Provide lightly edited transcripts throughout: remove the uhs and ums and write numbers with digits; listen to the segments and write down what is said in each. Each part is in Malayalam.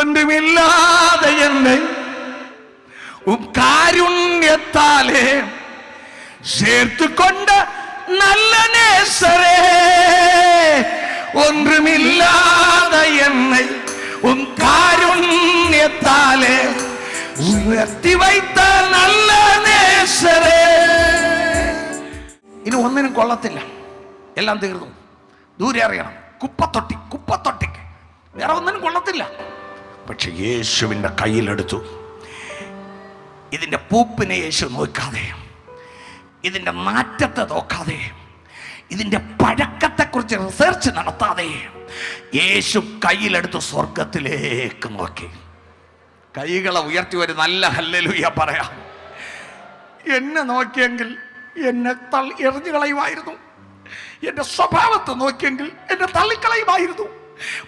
ஒன்றுமில்லாத என்னை உம் காருண்யத்தாலே சேர்த்து கொண்ட நல்ல நேசரே, ஒன்றுமில்லாத என்னை உம் காருண்யத்தாலே ഉയർത്തി വയ്ത്ത നല്ല നേസരേ. ഇനി ഒന്നിനും കൊള്ളത്തില്ല, എല്ലാം തീർന്നു. ദൂരെ അറിയണം, കുപ്പത്തൊട്ടിക്ക് വേറെ ഒന്നിനും കൊള്ളത്തില്ല. പക്ഷെ യേശുവിൻ്റെ കയ്യിലെടുത്തു. ഇതിൻ്റെ പൂപ്പിനെ യേശു നോക്കാതെ, ഇതിൻ്റെ നാറ്റത്തെ നോക്കാതെ, ഇതിൻ്റെ പഴക്കത്തെക്കുറിച്ച് റിസർച്ച് നടത്താതെ യേശു കയ്യിലെടുത്ത് സ്വർഗത്തിലേക്ക് നോക്കി. കൈകളെ ഉയർത്തി ഒരു നല്ല ഹല്ലേലൂയ പറയാം. എന്നെ നോക്കിയെങ്കിൽ എന്നെ എറിഞ്ഞു കളയുമായിരുന്നു, എൻ്റെ സ്വഭാവത്തെ നോക്കിയെങ്കിൽ എന്നെ തള്ളിക്കളയുമായിരുന്നു.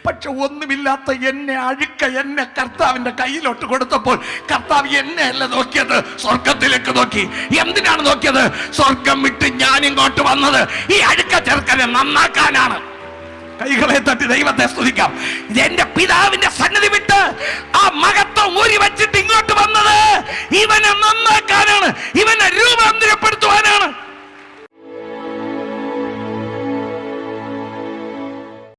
പക്ഷെ ഒന്നുമില്ലാത്ത എന്നെ, എന്നെ കർത്താവിൻ്റെ കയ്യിലോട്ട് കൊടുത്തപ്പോൾ കർത്താവ് എന്നെ അല്ല നോക്കിയത്, സ്വർഗത്തിലേക്ക് നോക്കി. എന്തിനാണ് നോക്കിയത്? സ്വർഗം വിട്ട് ഞാൻ ഇങ്ങോട്ട് വന്നത് ഈ അഴുക്ക ചെറുക്കനെ നന്നാക്കാനാണ്. കൈകളെ തട്ടി ദൈവത്തെ സ്തുതിക്കാം. ഇത് എന്റെ പിതാവിന്റെ സന്നിധി വിട്ട് ആ മഹത്വം ഊരി വെച്ചിട്ട് ഇങ്ങോട്ട് വന്നത് ഈ